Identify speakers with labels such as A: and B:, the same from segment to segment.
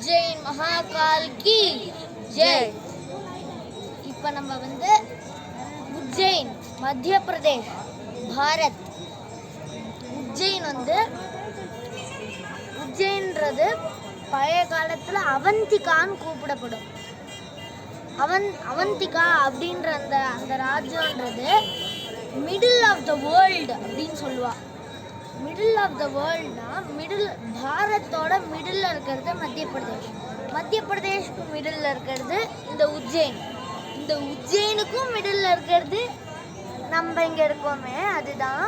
A: உஜ்ஜைன் மகாகால் கி ஜெய். இப்போ நம்ம வந்து உஜ்ஜைன் மத்திய பிரதேஷ் பாரத். உஜ்ஜைன் வந்து உஜ்ஜைன்றது பழைய காலத்தில் அவந்திகான்னு கூப்பிடப்படும். அவந்திகா அப்படின்ற அந்த ராஜ்யன்றது மிடில் ஆஃப் த வேர்ல்டு அப்படின்னு சொல்லுவா. மிடில் ஆஃப் த வேர்ல்ட்னா பாரத்தோட மிடில் இருக்கிறது மத்திய பிரதேஷ். மத்திய பிரதேஷ்க்கு மிடில் இருக்கிறது இந்த உஜ்ஜைன். இந்த உஜ்ஜைனுக்கும் மிடில் இருக்கிறது நம்ம இங்கே இருக்கோமே, அதுதான்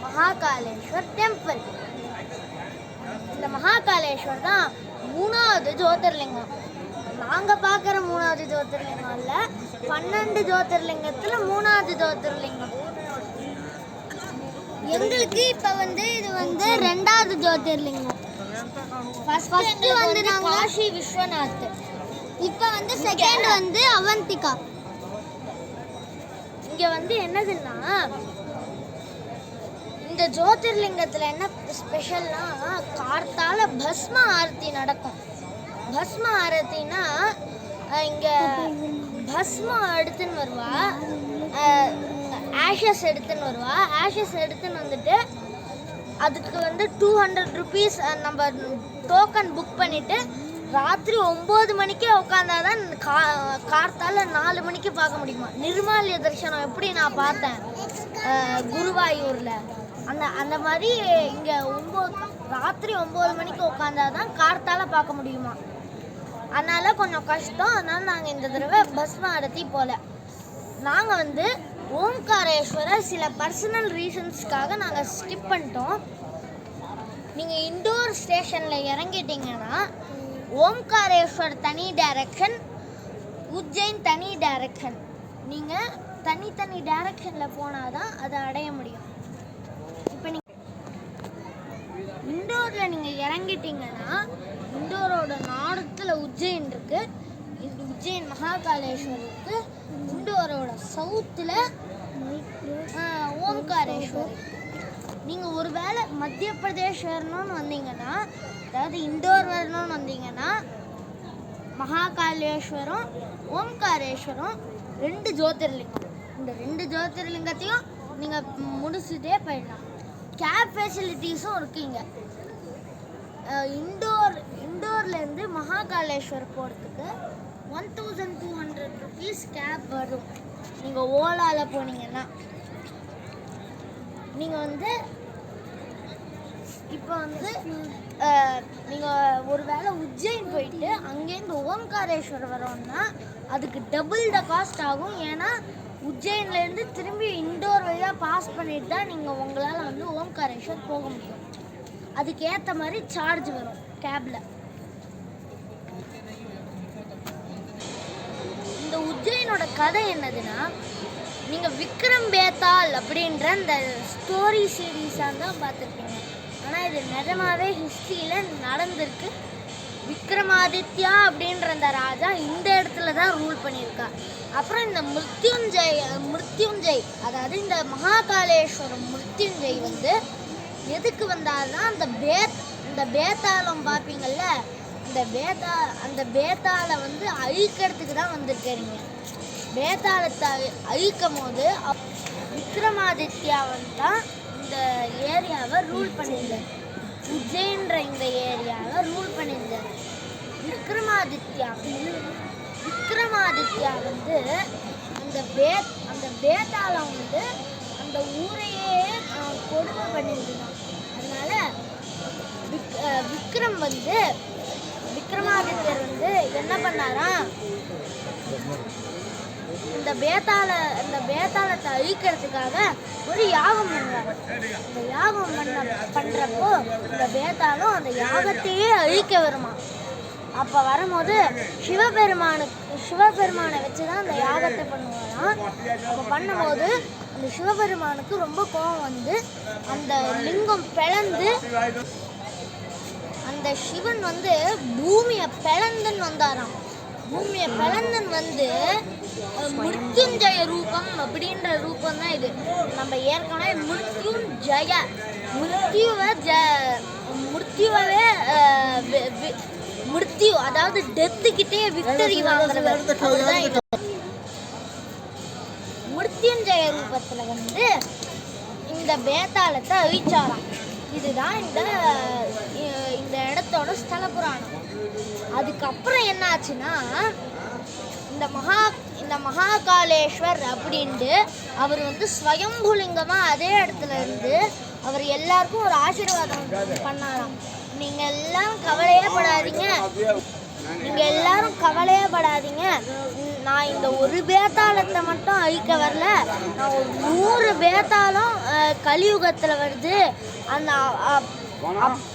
A: மகாகாலேஸ்வர் டெம்பிள். இந்த மகாகாலேஸ்வர் தான் 3வது ஜோதிர்லிங்கம். நாங்கள் பார்க்குற 3வது ஜோதிர்லிங்கம் இல்லை, 12 ஜோதிர்லிங்கத்தில் 3வது ஜோதிர்லிங்கம். எங்களுக்கு இப்போ வந்து இது வந்து 2வது ஜோதிர்லிங்கம். ஃபர்ஸ்ட் வந்து நாங்கள் காஷி விஸ்வநாத், இப்போ வந்து செகண்ட் வந்து அவந்திகா. இங்கே வந்து என்னதுன்னா, இந்த ஜோதிர்லிங்கத்தில் என்ன ஸ்பெஷல்னா கார்த்தால பஸ்ம ஆரத்தி நடக்கும். பஸ்ம ஆரத்தினா இங்கே பஸ்மம் எடுத்துன்னு வருவா, ஆஷஸ் எடுத்துன்னு வருவா. ஆஷஸ் எடுத்துன்னு வந்துட்டு அதுக்கு வந்து 200 rupees நம்ம டோக்கன் புக் பண்ணிவிட்டு ராத்திரி 9 மணிக்கே உட்காந்தாதான் கார்த்தால 4 மணிக்கு பார்க்க முடியுமா. நிர்மால்ய தரிசனம் எப்படி நான் பார்த்தேன் குருவாயூரில், அந்த மாதிரி இங்கே ராத்திரி 9 மணிக்கு உட்காந்தாதான் கார்த்தால பார்க்க முடியுமா. அதனால் கொஞ்சம் கஷ்டம். அதனால் நாங்கள் இந்த தடவை பஸ்ம ஆரத்தி போல. நாங்கள் வந்து ஓம்காரேஸ்வரர் சில பர்சனல் ரீசன்ஸ்க்காக நாங்கள் ஸ்கிப் பண்ணிட்டோம். நீங்கள் இண்டோர் ஸ்டேஷனில் இறங்கிட்டீங்கன்னா ஓம்காரேஸ்வர் தனி டைரக்ஷன், உஜ்ஜைன் தனி டைரக்ஷன். நீங்கள் தனித்தனி டைரக்ஷனில் போனால் தான் அதை அடைய முடியும். இப்போ நீங்கள் இண்டோரில் நீங்கள் இறங்கிட்டீங்கன்னா இண்டோரோட நார்த்தில் உஜ்ஜைன் இருக்குது. இந்த உஜ்ஜைன் மகாகாலேஸ்வருக்கு இண்டோரோட சவுத்தில் ஓம்காரேஸ்வர். நீங்கள் ஒரு வேளை மத்திய பிரதேஷ் வரணும்னு வந்தீங்கன்னா, அதாவது இண்டோர் வரணும்னு வந்தீங்கன்னா மகாகாலேஸ்வரம் ஓம்காரேஸ்வரம் 2 ஜோதிர்லிங்கம். இந்த 2 ஜோதிர்லிங்கத்தையும் நீங்கள் முடிச்சுட்டே போயிடலாம். கேப் ஃபெசிலிட்டிஸும் இருக்குங்க. இண்டோர்லேருந்து மகாகாலேஸ்வர் போகிறதுக்கு 1200 rupees கேப் வரும். நீங்கள் ஓலாவில் போனீங்கன்னா. நீங்கள் வந்து இப்போ வந்து நீங்கள் ஒரு வேளை உஜ்ஜைன் போயிட்டு அங்கேருந்து ஓம்காரேஸ்வர் வரோன்னா அதுக்கு டபுள் த காஸ்ட் ஆகும். ஏன்னா உஜ்ஜைன்லேருந்து திரும்பி இண்டோர் வழியாக பாஸ் பண்ணிட்டு தான் நீங்கள் உங்களால் வந்து ஓம்காரேஸ்வர் போக முடியும். அதுக்கேற்ற மாதிரி சார்ஜ் வரும் கேபில். இந்த உஜ்ஜைனோட கதை என்னதுன்னா, நீங்கள் விக்ரம் பேத்தால் அப்படின்ற இந்த ஸ்டோரி சீரீஸாக தான் பார்த்துருப்பீங்க. ஆனால் இது நிஜமாவே ஹிஸ்ட்ரியில் நடந்திருக்கு. விக்ரமாதித்யா அப்படின்ற அந்த ராஜா இந்த இடத்துல தான் ரூல் பண்ணியிருக்கா. அப்புறம் இந்த மிருத்யுஞ்சய் அதாவது இந்த மகாகாலேஸ்வரம் மிருத்யுஞ்சய் வந்து எதுக்கு வந்தாருன்னா, இந்த பேத்தாளம் பார்ப்பீங்கள்ல, அந்த பேத்தாளை வந்து அழிக்கிறதுக்கு தான் வந்திருக்கிறீங்க. பேத்தாளத்தை அழிக்கும் போது விக்ரமாதித்யா தான் இந்த ஏரியாவை ரூல் பண்ணியிருந்தார். உஜ்ஜைன்ற இந்த ஏரியாவை ரூல் பண்ணியிருந்தார் விக்ரமாதித்யா வந்து அந்த பேத்தாளம் வந்து அந்த ஊரையே கொடுமை பண்ணியிருந்தான். அதனால விக்ரமாதித்யர் வந்து என்ன பண்ணாரா, இந்த பேத்தாளத்தை அழிக்கிறதுக்காக ஒரு யாகம் பண்ணார். இந்த யாகம் பண்ணுறப்போ இந்த பேத்தாளம் அந்த யாகத்தையே அழிக்க வருமா. அப்போ வரும்போது சிவபெருமானை வச்சு தான் அந்த யாகத்தை பண்ணுவாராம். அப்போ பண்ணும்போது அந்த சிவபெருமானுக்கு ரொம்ப கோபம் வந்து அந்த லிங்கம் பிளந்து அந்த சிவன் வந்து பூமியை பிளந்துன்னு வந்தாராம். பூமியை பிளந்துன்னு வந்து மிருத்யுஞ்சய ரூபம் அப்படின்ற ரூபம் தான் இது. நம்ம ஏற்கனவே மிருத்யுவவே மிருத்யு அதாவது டெத்துக்கிட்டே விக்டரி வாங்குறவர். மிருத்யுஞ்சய ரூபத்தில் வந்து இந்த பேத்தாளத்தை அழிச்சாராம். இதுதான் இந்த இடத்தோட ஸ்தல புராணம். அதுக்கப்புறம் என்ன ஆச்சுன்னா இந்த மகாகாலேஸ்வர் அப்படின்ட்டு அவர் வந்து ஸ்வயம்புலிங்கமாக அதே இடத்துல இருந்து அவர் எல்லாருக்கும் ஒரு ஆசீர்வாதம் பண்ணாராம். நீங்கள் எல்லாரும் கவலையே படாதீங்க, நான் இந்த ஒரு பேத்தாளத்தை மட்டும் அழிக்க வரல, நான் ஒரு 100 பேத்தாளம் கலியுகத்தில் வருது.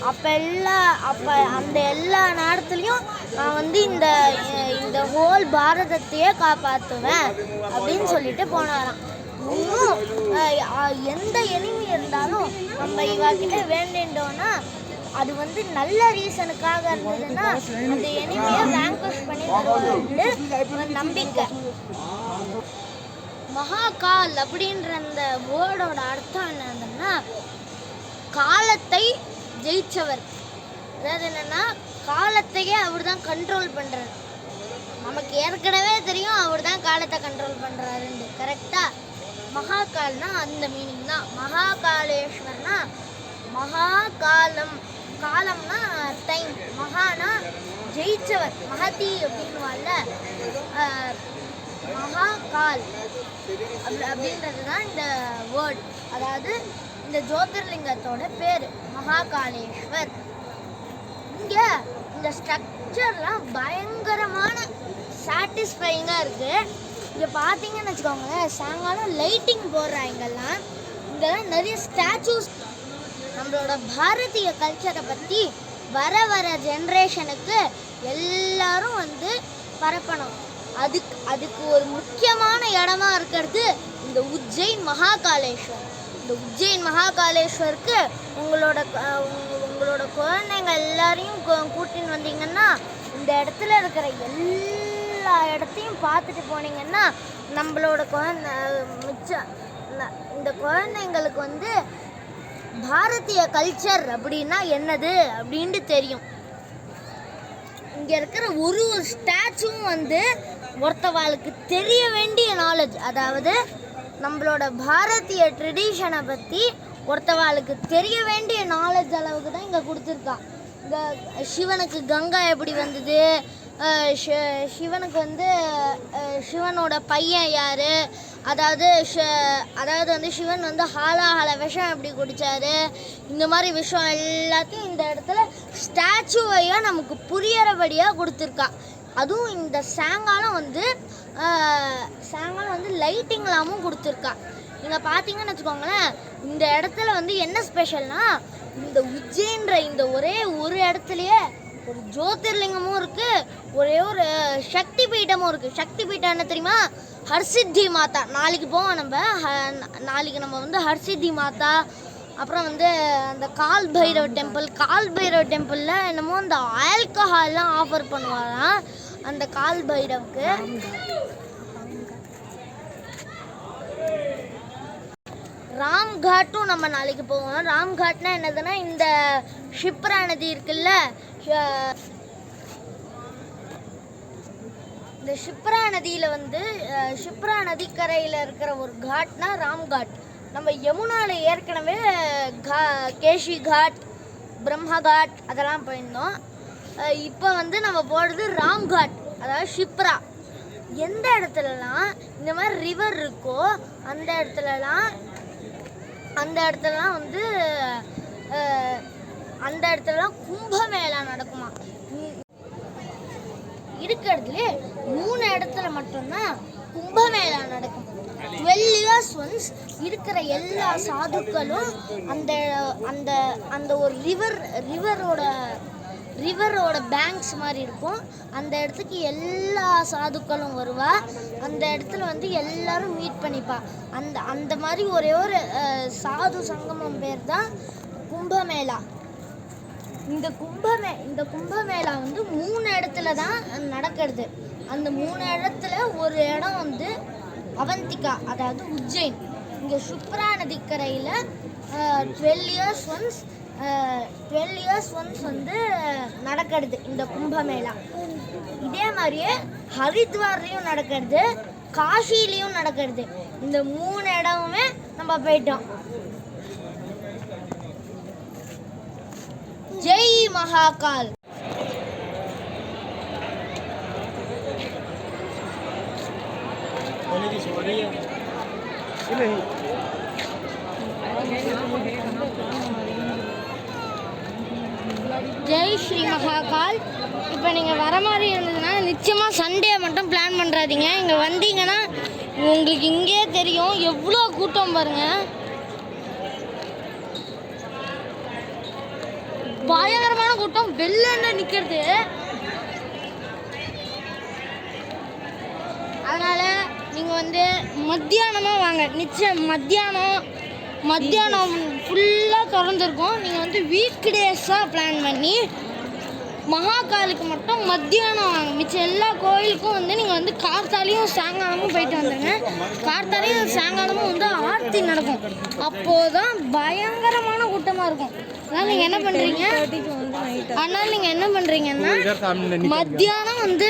A: அப்போ அந்த எல்லா நேரத்துலையும் நான் வந்து இந்த ஹோல் பாரதத்தையே காப்பாற்றுவேன் அப்படின்னு சொல்லிட்டு போனாராம். இன்னும் எந்த எனிமி இருந்தாலும் நம்ம இவகிட்ட வேண்டிட்டோன்னா அது வந்து நல்ல ரீசனுக்காக இருந்ததுன்னா அந்த எனிமியை வேங்கஷ் பண்ணி தருவாங்க நம்பிக்கை. மகாகால் அப்படின்ற அந்த வேர்டோட அர்த்தம் என்னன்னா காலத்தை ஜெயிச்சவர். அதாவது என்னன்னா காலத்தையே அவர் தான் கண்ட்ரோல் பண்றாரு. நமக்கு ஏற்கனவே தெரியும் அவர் தான் காலத்தை கண்ட்ரோல் பண்றாருன்னு. கரெக்டா? மகாகால்னா அந்த மீனிங் தான். மகாகாலேஸ்வர்னா மகாகாலம், காலம்னா டைம், மகானா ஜெயிச்சவர், மகதி அப்படின்னுவாள்ல, மகாகால் அப்படின்றது தான் இந்த வேர்ட். அதாவது இந்த ஜோதிர்லிங்கத்தோட பேர் மகாகாலேஸ்வர். இங்கே இந்த ஸ்ட்ரக்சர்லாம் பயங்கரமான சாட்டிஸ்ஃபைங்காக இருக்குது. இங்கே பார்த்தீங்கன்னு வச்சுக்கோங்களேன், சாயங்காலம் லைட்டிங் போடுறாங்கெல்லாம் இங்கெல்லாம் நிறைய ஸ்டாச்சூஸ். நம்மளோட பாரதிய கல்ச்சரை பற்றி வர ஜென்ரேஷனுக்கு எல்லாரும் வந்து பரப்பணும். அதுக்கு ஒரு முக்கியமான இடமா இருக்கிறது இந்த உஜ்ஜைன் மகாகாலேஸ்வர். இந்த உஜ்ஜைன் மகாகாலேஸ்வருக்கு உங்களோட குழந்தைங்க எல்லாரையும் கூட்டின்னு வந்தீங்கன்னா இந்த இடத்துல இருக்கிற எல்லா இடத்தையும் பார்த்துட்டு போனீங்கன்னா நம்மளோட இந்த குழந்தைங்களுக்கு வந்து பாரதிய கல்ச்சர் அப்படின்னா என்னது அப்படின்ட்டு தெரியும். இங்கே இருக்கிற ஒரு ஸ்டாச்சுவும் வந்து ஒருத்தவாளுக்கு தெரிய வேண்டிய நாலேஜ், அதாவது நம்மளோட பாரதிய ட்ரெடிஷனை பற்றி ஒருத்தவாளுக்கு தெரிய வேண்டிய நாலேஜ் அளவுக்கு தான் இங்கே கொடுத்துருக்கா. இங்கே சிவனுக்கு கங்கா எப்படி வந்தது, சிவனுக்கு வந்து சிவனோட பையன் யார், அதாவது வந்து சிவன் வந்து ஹாலாஹால விஷம் எப்படி குடித்தார், இந்த மாதிரி விஷயம் எல்லாத்தையும் இந்த இடத்துல ஸ்டாச்சுவையாக நமக்கு புரியறபடியாக கொடுத்துருக்கா. அதுவும் இந்த சாயங்காலம் வந்து லைட்டிங்லாமும் கொடுத்துருக்கா. நீங்கள் பார்த்தீங்கன்னு வச்சுக்கோங்களேன், இந்த இடத்துல வந்து என்ன ஸ்பெஷல்னா இந்த உஜ்ஜைன்ற இந்த ஒரே ஒரு இடத்துலையே ஒரு ஜோதிர்லிங்கமும் இருக்குது, ஒரே ஒரு சக்தி பீட்டமும் இருக்குது. சக்தி பீட்டம் என்ன தெரியுமா? ஹர்சித்தி மாதா. நாளைக்கு போவோம் நாளைக்கு நம்ம வந்து ஹர்சித்தி மாதா, அப்புறம் வந்து அந்த கால் பைரவ் டெம்பிளில் என்னமோ அந்த ஆல்கஹால்லாம் ஆஃபர் பண்ணுவாராம் அந்த கால் பைரவுக்கு. ராம்காட்டும் நம்ம நாளைக்கு போவோம். ராம்காட்னா என்னதுன்னா இந்த ஷிப்ரா நதி இருக்குல்ல, இந்த ஷிப்ரா நதியில் வந்து ஷிப்ரா நதிக்கரையில் இருக்கிற ஒரு காட்னா ராம்காட். நம்ம யமுனாவில் ஏற்கனவே கேஷி காட், பிரம்மா காட் அதெல்லாம் போயிருந்தோம். இப்போ வந்து நம்ம போடுறது ராம்காட், அதாவது ஷிப்ரா. எந்த இடத்துலலாம் இந்த மாதிரி ரிவர் இருக்கோ அந்த இடத்துலலாம் வந்து அந்த இடத்துலலாம் கும்பமேளா நடக்குமா. இருக்கிறதுலே 3 இடத்துல மட்டும்தான் கும்பமேளா நடக்கும். 12 years once இருக்கிற எல்லா சாதுக்களும் அந்த ஒரு ரிவரோட பேங்க்ஸ் மாதிரி இருக்கும். அந்த இடத்துக்கு எல்லா சாதுக்களும் வருவா. அந்த இடத்துல வந்து எல்லாரும் மீட் பண்ணிப்பா. அந்த மாதிரி ஒரே ஒரு சாது சங்கமம் பேர் தான் கும்பமேளா. இந்த கும்பமேளா வந்து 3 இடத்துல தான் நடக்கிறது. அந்த 3 இடத்துல ஒரு இடம் வந்து அவந்திகா, அதாவது உஜ்ஜைன். இங்கே ஷிப்ரா நதிக்கரையில் 12 years once 12 இயர்ஸ் ஒன்ஸ் வந்து நடக்கிறது இந்த கும்பமேளா. இதே மாதிரியே ஹரித்வார்லேயும் நடக்கிறது, காஷிலையும் நடக்கிறது. இந்த 3 இடமுமே நம்ம போயிட்டோம். ஜெய் மகாகால். ஜெய் ஸ்ரீ மகாகால். இப்போ நீங்கள் வர மாதிரி இருந்ததுன்னா நிச்சயமாக சண்டே மட்டும் பிளான் பண்ணுறாதீங்க. இங்கே வந்தீங்கன்னா உங்களுக்கு இங்கே தெரியும் எவ்வளோ கூட்டம் பாருங்கள். பயங்கரமான கூட்டம், வெள்ளன்னு நிற்கிறது. அதனால் நீங்கள் வந்து மத்தியானமாக வாங்க. நிச்சயம் மத்தியானம் ஃபுல்லாக திறந்துருக்கும். நீங்கள் வந்து வீக் டேஸாக பிளான் பண்ணி மகாகாலுக்கு மட்டும் மத்தியானம் வாங்க. மிச்சம் எல்லா கோயிலுக்கும் வந்து நீங்கள் வந்து கார்த்தாலையும் சாயங்காலமும் போயிட்டு வந்துடுங்க. கார்த்தாலையும் சாயங்காலமும் வந்து ஆர்த்தி நடக்கும். அப்போது தான் பயங்கரமான கூட்டமாக இருக்கும். அதனால் நீங்கள் என்ன பண்ணுறீங்கன்னா மத்தியானம் வந்து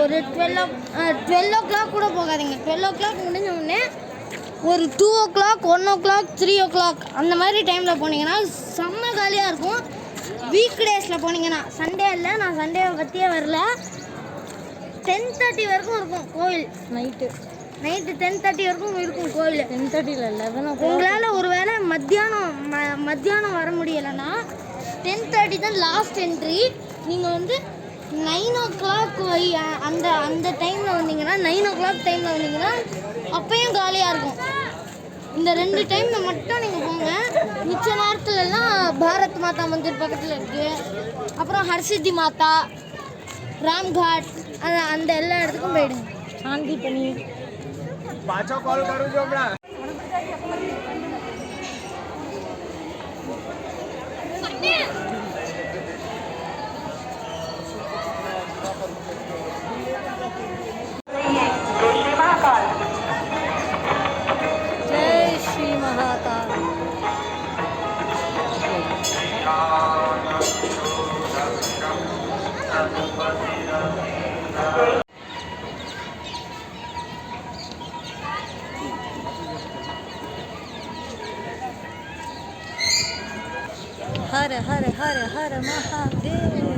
A: ஒரு 12 o'clock கூட போகாதீங்க. 12 o'clock முடிஞ்ச உடனே ஒரு 2 o'clock, 1 o'clock, 3 o'clock அந்த மாதிரி டைமில் போனீங்கன்னா செம்ம காலியாக இருக்கும். வீக் டேஸில் போனீங்கன்னா, சண்டே இல்லை, நான் சண்டேவை பற்றியே வரல. 10:30 வரைக்கும் இருக்கும் கோயில். நைட்டு 10:30 வரைக்கும் இருக்கும் கோயில். 10:30 இல்லை 11. உங்களால் ஒரு வேளை மத்தியானம் வர முடியலைன்னா 10:30 தான் லாஸ்ட் என்ட்ரி. நீங்கள் வந்து 9 o'clock அந்த டைமில் வந்தீங்கன்னா 9 o'clock டைமில் வந்தீங்கன்னா அப்பயும் காலியாக இருக்கும். இந்த 2 டைமில் மட்டும் நீங்கள் போங்க. மிச்ச நேரத்துலலாம் பாரத் மாதா மந்திர் பக்கத்தில் இருக்குது. அப்புறம் ஹர்சித்தி மாதா, ராம்காட், அந்த எல்லா இடத்துக்கும் போயிடுங்க. சாந்தி பண்ணி हर हर हर हर महादेव.